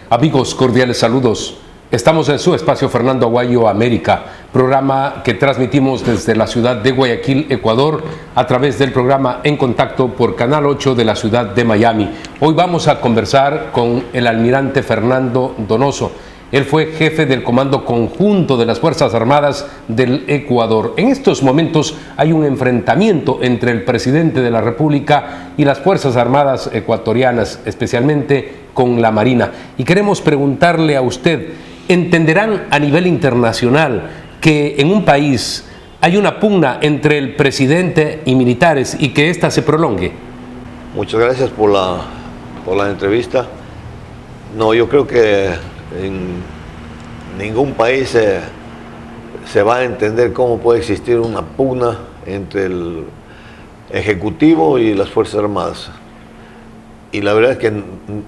Amigos, cordiales saludos. Estamos en su espacio Fernando Aguayo América, programa que transmitimos desde la ciudad de Guayaquil, Ecuador, a través del programa En Contacto por Canal 8 de la ciudad de Miami. Hoy vamos a conversar con el almirante Fernando Donoso. Él fue jefe del Comando Conjunto de las Fuerzas Armadas del Ecuador. En estos momentos hay un enfrentamiento entre el presidente de la República y las Fuerzas Armadas ecuatorianas, especialmente con la Marina. Y queremos preguntarle a usted, ¿entenderán a nivel internacional que en un país hay una pugna entre el presidente y militares y que ésta se prolongue? Muchas gracias por la entrevista. No, yo creo que en ningún país se va a entender cómo puede existir una pugna entre el Ejecutivo y las Fuerzas Armadas. Y la verdad es que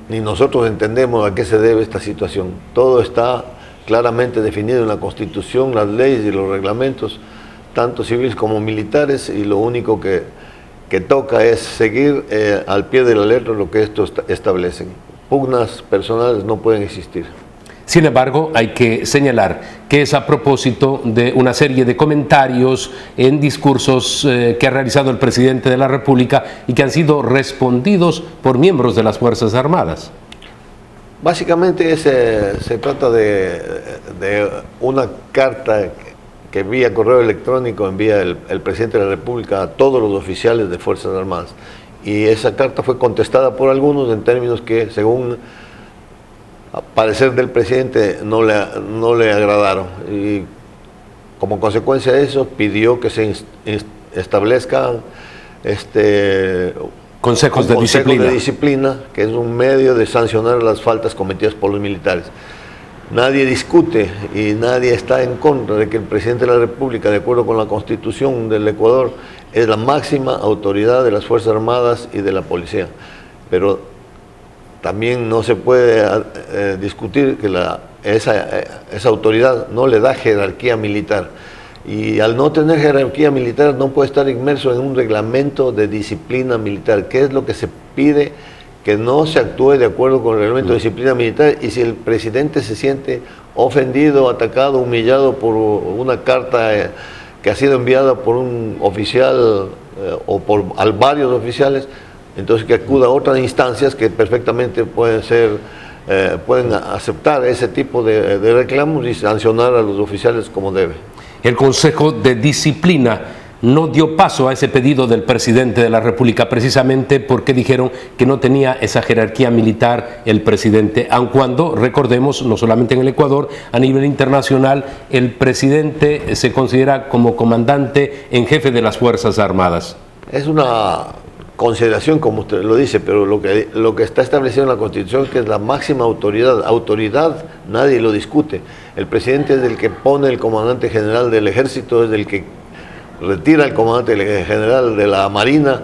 ni nosotros entendemos a qué se debe esta situación. Todo está claramente definido en la Constitución, las leyes y los reglamentos, tanto civiles como militares, y lo único que toca es seguir al pie de la letra lo que estos establecen. Pugnas personales no pueden existir. Sin embargo, hay que señalar que es a propósito de una serie de comentarios en discursos que ha realizado el presidente de la República y que han sido respondidos por miembros de las Fuerzas Armadas. Básicamente se trata de una carta que vía correo electrónico envía el presidente de la República a todos los oficiales de Fuerzas Armadas. Y esa carta fue contestada por algunos en términos que, según a parecer del presidente, no le agradaron, y como consecuencia de eso pidió que se establezcan consejos de disciplina, que es un medio de sancionar las faltas cometidas por los militares. Nadie discute y nadie está en contra de que el presidente de la República, de acuerdo con la Constitución del Ecuador, es la máxima autoridad de las Fuerzas Armadas y de la policía, pero también no se puede discutir que esa autoridad no le da jerarquía militar, y al no tener jerarquía militar no puede estar inmerso en un reglamento de disciplina militar, que es lo que se pide, que no se actúe de acuerdo con el reglamento de disciplina militar. Y si el presidente se siente ofendido, atacado, humillado por una carta que ha sido enviada por un oficial o por varios oficiales, entonces que acuda a otras instancias que perfectamente pueden aceptar ese tipo de reclamos y sancionar a los oficiales como debe. El Consejo de Disciplina no dio paso a ese pedido del presidente de la República precisamente porque dijeron que no tenía esa jerarquía militar el presidente, aun cuando, recordemos, no solamente en el Ecuador, a nivel internacional, el presidente se considera como comandante en jefe de las Fuerzas Armadas. Es una consideración, como usted lo dice, pero lo que está establecido en la Constitución, que es la máxima autoridad, nadie lo discute. El presidente es el que pone el comandante general del ejército, es el que retira el comandante general de la Marina.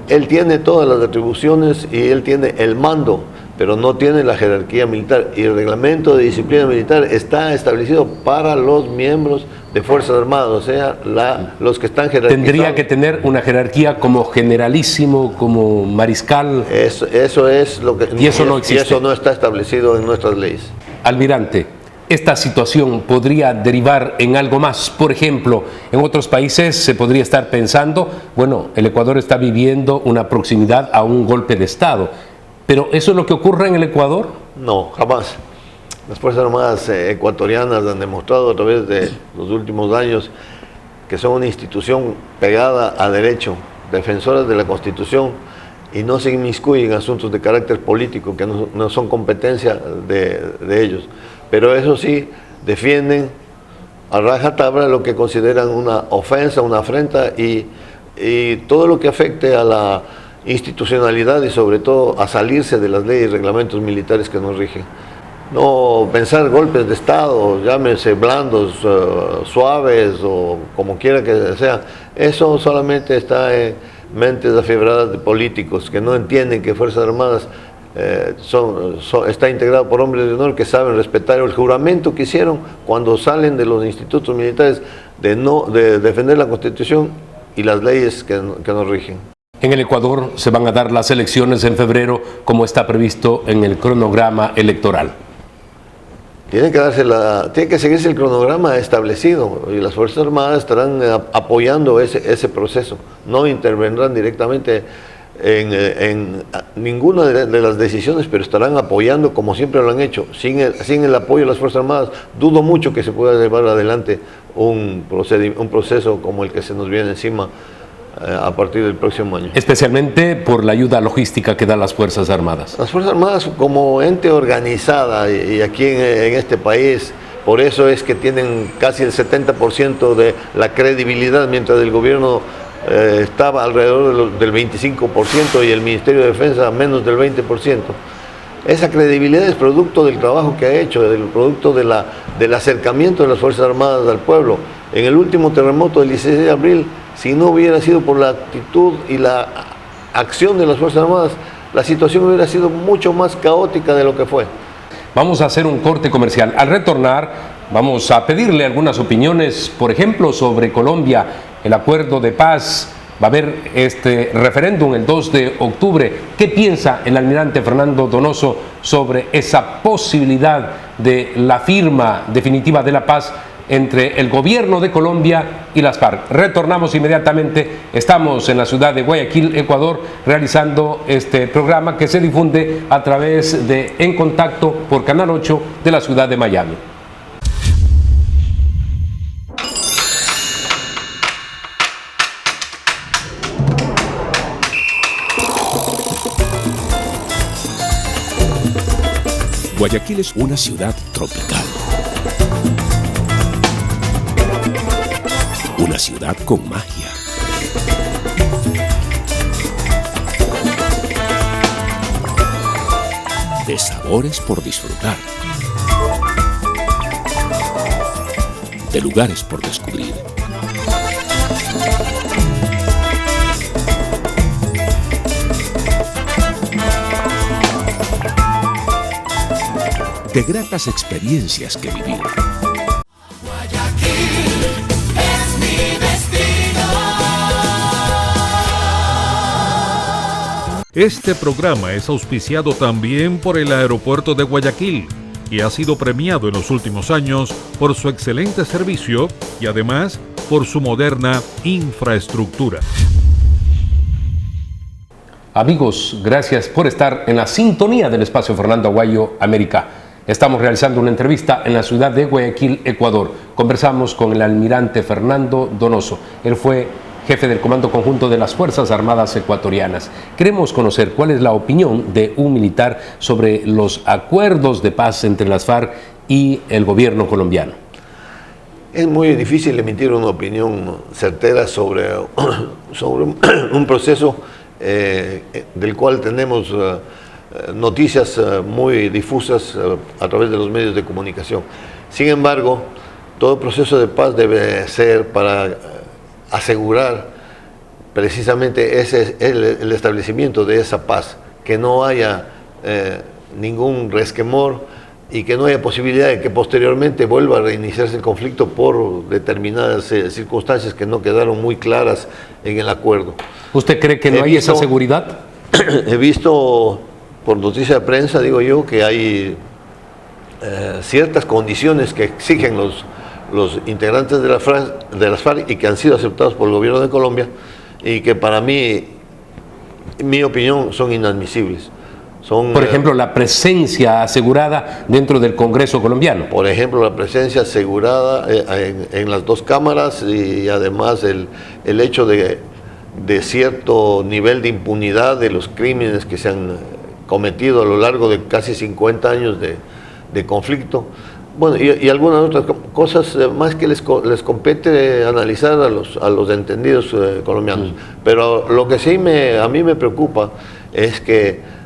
Él tiene todas las atribuciones y él tiene el mando, pero no tiene la jerarquía militar, y el reglamento de disciplina militar está establecido para los miembros de Fuerzas Armadas, o sea, los que están jerarquizados. Tendría que tener una jerarquía como generalísimo, como mariscal. Eso es lo que... Y eso no existe. Y eso no está establecido en nuestras leyes. Almirante, ¿esta situación podría derivar en algo más? Por ejemplo, en otros países se podría estar pensando, bueno, el Ecuador está viviendo una proximidad a un golpe de Estado, pero ¿eso es lo que ocurre en el Ecuador? No, jamás. Las Fuerzas Armadas ecuatorianas han demostrado a través de los últimos años que son una institución pegada a derecho, defensoras de la Constitución, y no se inmiscuyen en asuntos de carácter político que no son competencia de ellos. Pero eso sí, defienden a rajatabla lo que consideran una ofensa, una afrenta, y todo lo que afecte a la institucionalidad y sobre todo a salirse de las leyes y reglamentos militares que nos rigen. No pensar golpes de Estado, llámense blandos, suaves o como quiera que sea, eso solamente está en mentes afibradas de políticos que no entienden que Fuerzas Armadas está integrado por hombres de honor que saben respetar el juramento que hicieron cuando salen de los institutos militares de defender la Constitución y las leyes que nos rigen. En el Ecuador se van a dar las elecciones en febrero, como está previsto en el cronograma electoral. Tiene que seguirse el cronograma establecido y las Fuerzas Armadas estarán apoyando ese proceso. No intervendrán directamente en ninguna de las decisiones, pero estarán apoyando como siempre lo han hecho. Sin el apoyo de las Fuerzas Armadas, dudo mucho que se pueda llevar adelante un proceso como el que se nos viene encima a partir del próximo año. Especialmente por la ayuda logística que dan las Fuerzas Armadas. Las Fuerzas Armadas como ente organizada y aquí en este país, por eso es que tienen casi el 70% de la credibilidad, mientras el gobierno estaba alrededor del 25% y el Ministerio de Defensa menos del 20%. Esa credibilidad es producto del trabajo que ha hecho, del producto del acercamiento de las Fuerzas Armadas al pueblo. En el último terremoto del 16 de abril, si no hubiera sido por la actitud y la acción de las Fuerzas Armadas, la situación hubiera sido mucho más caótica de lo que fue. Vamos a hacer un corte comercial. Al retornar, vamos a pedirle algunas opiniones, por ejemplo, sobre Colombia, el acuerdo de paz. Va a haber este referéndum el 2 de octubre. ¿Qué piensa el almirante Fernando Donoso sobre esa posibilidad de la firma definitiva de la paz entre el gobierno de Colombia y las FARC? Retornamos inmediatamente. Estamos en la ciudad de Guayaquil, Ecuador, realizando este programa que se difunde a través de En Contacto por Canal 8 de la ciudad de Miami. Guayaquil es una ciudad tropical. Una ciudad con magia. De sabores por disfrutar. De lugares por descubrir. De gratas experiencias que vivir. Este programa es auspiciado también por el Aeropuerto de Guayaquil y ha sido premiado en los últimos años por su excelente servicio y además por su moderna infraestructura. Amigos, gracias por estar en la sintonía del espacio Fernando Aguayo América. Estamos realizando una entrevista en la ciudad de Guayaquil, Ecuador. Conversamos con el almirante Fernando Donoso. Él fue jefe del Comando Conjunto de las Fuerzas Armadas Ecuatorianas. Queremos conocer cuál es la opinión de un militar sobre los acuerdos de paz entre las FARC y el gobierno colombiano. Es muy difícil emitir una opinión certera sobre un proceso del cual tenemos noticias muy difusas a través de los medios de comunicación. Sin embargo, todo proceso de paz debe ser para asegurar precisamente el establecimiento de esa paz, que no haya ningún resquemor y que no haya posibilidad de que posteriormente vuelva a reiniciarse el conflicto por determinadas circunstancias que no quedaron muy claras en el acuerdo. ¿Usted cree que no hay esa seguridad? He visto por noticia de prensa, digo yo, que hay ciertas condiciones que exigen los integrantes de las FARC y que han sido aceptados por el gobierno de Colombia y que para mí, en mi opinión, son inadmisibles. Por ejemplo, la presencia asegurada dentro del Congreso colombiano. Por ejemplo, la presencia asegurada en las dos cámaras y además el hecho de cierto nivel de impunidad de los crímenes que se han cometido a lo largo de casi 50 años de conflicto. Bueno, y algunas otras cosas más que les compete analizar a los entendidos colombianos. Pero lo que sí a mí me preocupa es que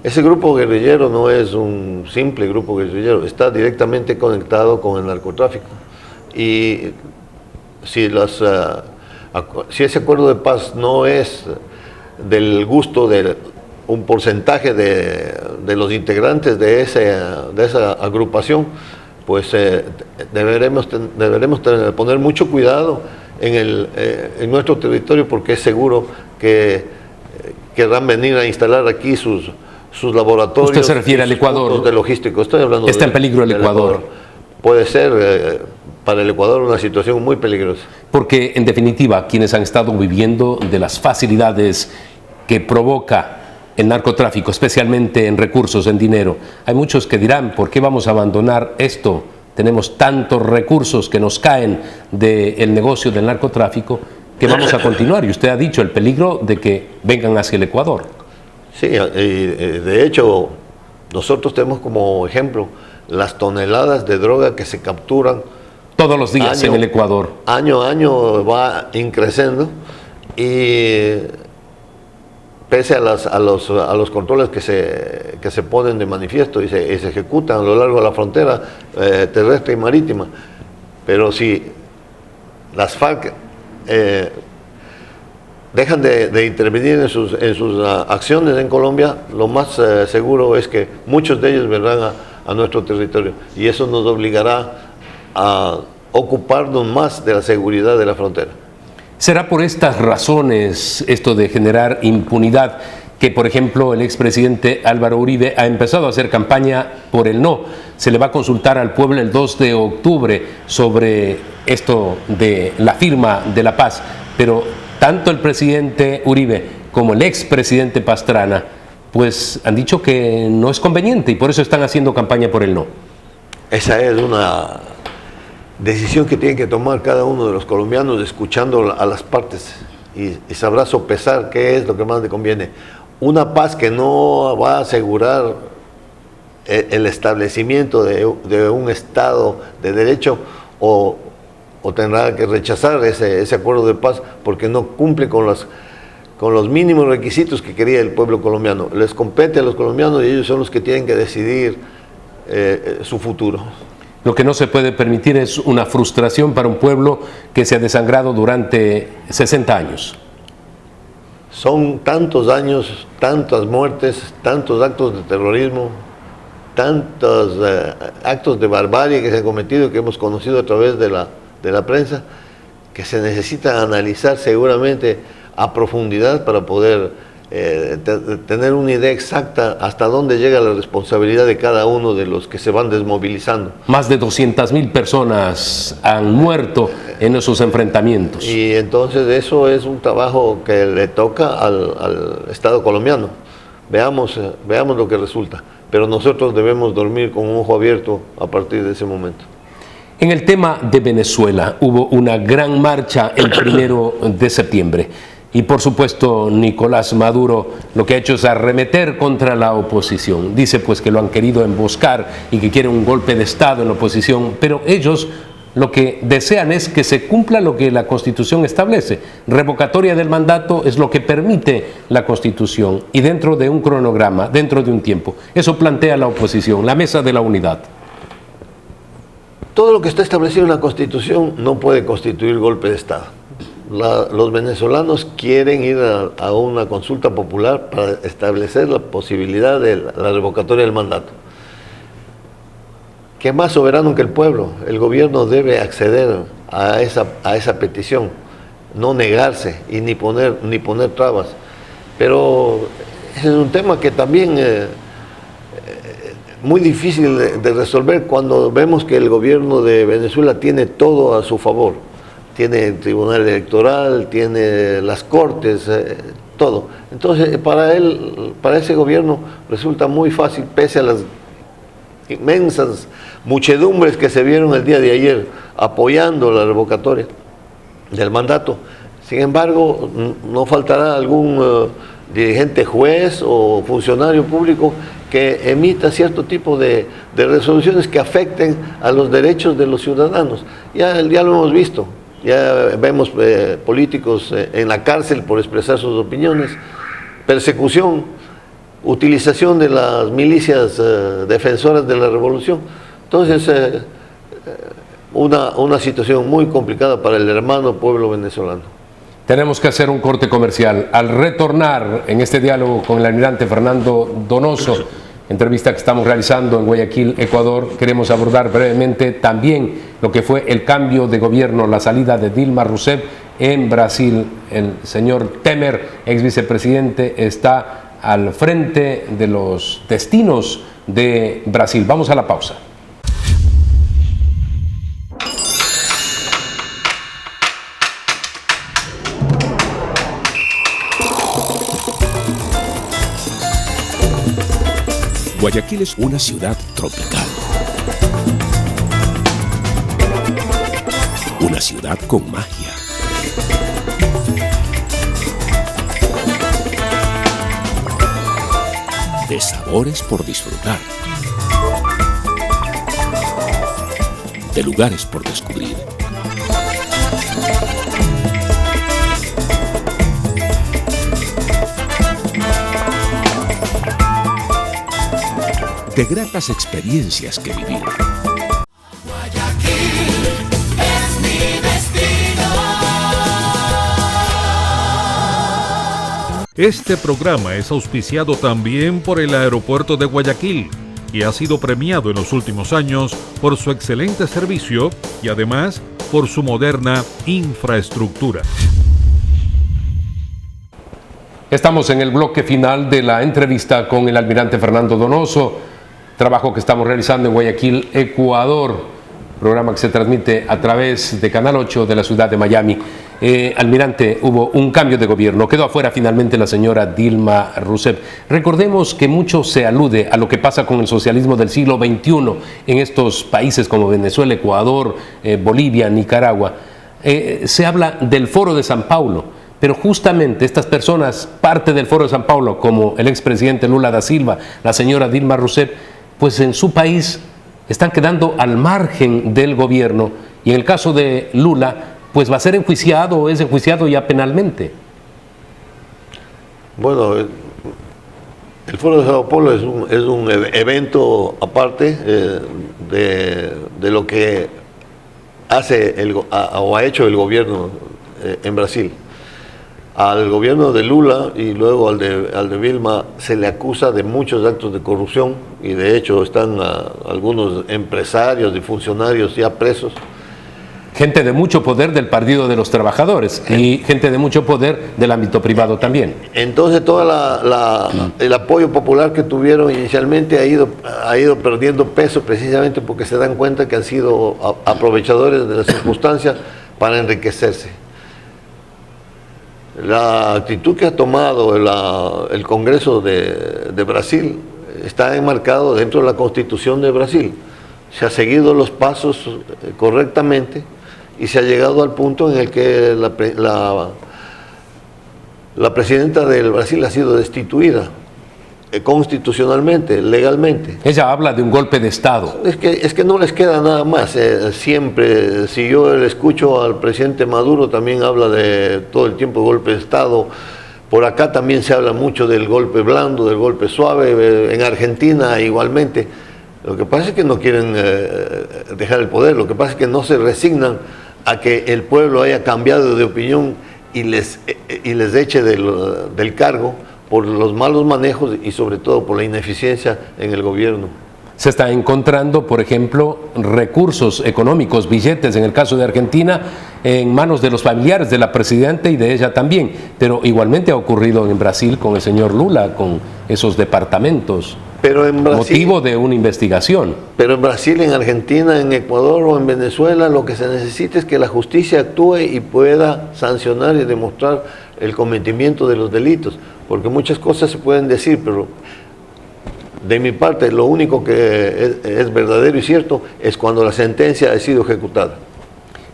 ese grupo guerrillero no es un simple grupo guerrillero, está directamente conectado con el narcotráfico. Y si ese acuerdo de paz no es del gusto de un porcentaje de los integrantes de esa agrupación, pues deberemos poner mucho cuidado en nuestro territorio, porque es seguro que querrán venir a instalar aquí sus laboratorios. ¿Usted se refiere al Ecuador? De logístico. Estoy hablando. ¿Está en peligro el Ecuador? Puede ser para el Ecuador una situación muy peligrosa. Porque, en definitiva, quienes han estado viviendo de las facilidades que provoca el narcotráfico, especialmente en recursos, en dinero, hay muchos que dirán, ¿por qué vamos a abandonar esto? Tenemos tantos recursos que nos caen del negocio del narcotráfico que vamos a continuar. Y usted ha dicho el peligro de que vengan hacia el Ecuador. Sí, de hecho, nosotros tenemos como ejemplo las toneladas de droga que se capturan todos los días en el Ecuador. Año a año va increciendo, y pese a los controles que se ponen de manifiesto y se ejecutan a lo largo de la frontera terrestre y marítima, pero si las FARC dejan de intervenir en sus acciones en Colombia, lo más seguro es que muchos de ellos vendrán a nuestro territorio, y eso nos obligará a ocuparnos más de la seguridad de la frontera. ¿Será por estas razones, esto de generar impunidad, que, por ejemplo, el expresidente Álvaro Uribe ha empezado a hacer campaña por el no? Se le va a consultar al pueblo el 2 de octubre sobre esto de la firma de la paz, pero tanto el presidente Uribe como el expresidente Pastrana pues han dicho que no es conveniente, y por eso están haciendo campaña por el no. Esa es una decisión que tiene que tomar cada uno de los colombianos, escuchando a las partes, y sabrá sopesar qué es lo que más le conviene. Una paz que no va a asegurar el establecimiento de un Estado de derecho, o tendrá que rechazar ese acuerdo de paz porque no cumple con los mínimos requisitos que quería el pueblo colombiano. Les compete a los colombianos, y ellos son los que tienen que decidir su futuro. Lo que no se puede permitir es una frustración para un pueblo que se ha desangrado durante 60 años. Son tantos años, tantas muertes, tantos actos de terrorismo, tantos actos de barbarie que se han cometido, que hemos conocido a través de la prensa, que se necesita analizar seguramente a profundidad para poder tener una idea exacta hasta dónde llega la responsabilidad de cada uno de los que se van desmovilizando. Más de 200.000 personas han muerto en esos enfrentamientos. Y entonces eso es un trabajo que le toca al Estado colombiano. Veamos lo que resulta, pero nosotros debemos dormir con un ojo abierto a partir de ese momento. En el tema de Venezuela hubo una gran marcha el 1 de septiembre. Y por supuesto Nicolás Maduro lo que ha hecho es arremeter contra la oposición. Dice pues que lo han querido emboscar y que quieren un golpe de Estado en la oposición, pero ellos lo que desean es que se cumpla lo que la Constitución establece. Revocatoria del mandato es lo que permite la Constitución, y dentro de un cronograma, dentro de un tiempo. Eso plantea la oposición, la mesa de la unidad. Todo lo que está establecido en la Constitución no puede constituir golpe de Estado. Los venezolanos quieren ir a una consulta popular para establecer la posibilidad de la revocatoria del mandato. ¿Qué más soberano que el pueblo? El gobierno debe acceder a esa petición, no negarse y ni poner trabas. Pero ese es un tema que también muy difícil de resolver cuando vemos que el gobierno de Venezuela tiene todo a su favor. Tiene el Tribunal Electoral, tiene las Cortes, todo. Entonces, para ese gobierno resulta muy fácil, pese a las inmensas muchedumbres que se vieron el día de ayer apoyando la revocatoria del mandato. Sin embargo, no faltará algún dirigente juez o funcionario público que emita cierto tipo de resoluciones que afecten a los derechos de los ciudadanos. Ya lo hemos visto. Ya vemos políticos en la cárcel por expresar sus opiniones, persecución, utilización de las milicias defensoras de la revolución. Entonces, una situación muy complicada para el hermano pueblo venezolano. Tenemos que hacer un corte comercial. Al retornar en este diálogo con el almirante Fernando Donoso, entrevista que estamos realizando en Guayaquil, Ecuador, queremos abordar brevemente también lo que fue el cambio de gobierno, la salida de Dilma Rousseff en Brasil. El señor Temer, ex vicepresidente, está al frente de los destinos de Brasil. Vamos a la pausa. Guayaquil es una ciudad tropical. Una ciudad con magia. De sabores por disfrutar. De lugares por descubrir. De gratas experiencias que vivir. Guayaquil es mi destino. Este programa es auspiciado también por el Aeropuerto de Guayaquil y ha sido premiado en los últimos años por su excelente servicio y además por su moderna infraestructura. Estamos en el bloque final de la entrevista con el almirante Fernando Donoso, trabajo que estamos realizando en Guayaquil, Ecuador, programa que se transmite a través de Canal 8 de la ciudad de Miami. Almirante, hubo un cambio de gobierno, quedó afuera finalmente la señora Dilma Rousseff. Recordemos que mucho se alude a lo que pasa con el socialismo del siglo XXI en estos países como Venezuela, Ecuador, Bolivia, Nicaragua. Se habla del Foro de San Paulo, pero justamente estas personas, parte del Foro de San Paulo, como el expresidente Lula da Silva, la señora Dilma Rousseff, pues en su país están quedando al margen del gobierno, y en el caso de Lula, pues va a ser enjuiciado o es enjuiciado ya penalmente. Bueno, el Foro de Sao Paulo es un evento aparte de lo que hace o ha hecho el gobierno en Brasil. Al gobierno de Lula y luego al de Dilma se le acusa de muchos actos de corrupción, y de hecho están algunos empresarios y funcionarios ya presos. Gente de mucho poder del Partido de los Trabajadores y gente de mucho poder del ámbito privado también. Entonces todo el apoyo popular que tuvieron inicialmente ha ido perdiendo peso, precisamente porque se dan cuenta que han sido aprovechadores de las circunstancias para enriquecerse. La actitud que ha tomado el Congreso de Brasil está enmarcado dentro de la Constitución de Brasil. Se ha seguido los pasos correctamente y se ha llegado al punto en el que la presidenta del Brasil ha sido destituida constitucionalmente, legalmente. Ella habla de un golpe de Estado. Es que no les queda nada más. Siempre, si yo le escucho al presidente Maduro, también habla de todo el tiempo de golpe de Estado. Por acá también se habla mucho del golpe blando, del golpe suave. En Argentina igualmente. Lo que pasa es que no quieren dejar el poder. Lo que pasa es que no se resignan a que el pueblo haya cambiado de opinión y les eche del cargo por los malos manejos y sobre todo por la ineficiencia en el gobierno. Se está encontrando, por ejemplo, recursos económicos, billetes, en el caso de Argentina, en manos de los familiares de la presidenta y de ella también. Pero igualmente ha ocurrido en Brasil con el señor Lula, con esos departamentos. Pero en Brasil, motivo de una investigación. Pero en Brasil, en Argentina, en Ecuador o en Venezuela, lo que se necesita es que la justicia actúe y pueda sancionar y demostrar el cometimiento de los delitos. Porque muchas cosas se pueden decir, pero de mi parte lo único que es verdadero y cierto es cuando la sentencia ha sido ejecutada.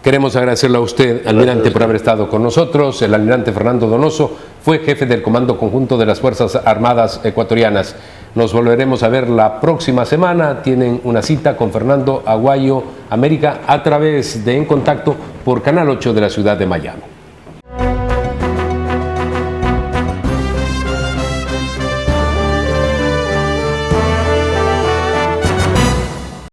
Queremos agradecerle a usted, almirante, por haber estado con nosotros. El almirante Fernando Donoso fue jefe del Comando Conjunto de las Fuerzas Armadas Ecuatorianas. Nos volveremos a ver la próxima semana. Tienen una cita con Fernando Aguayo América a través de En Contacto por Canal 8 de la ciudad de Miami.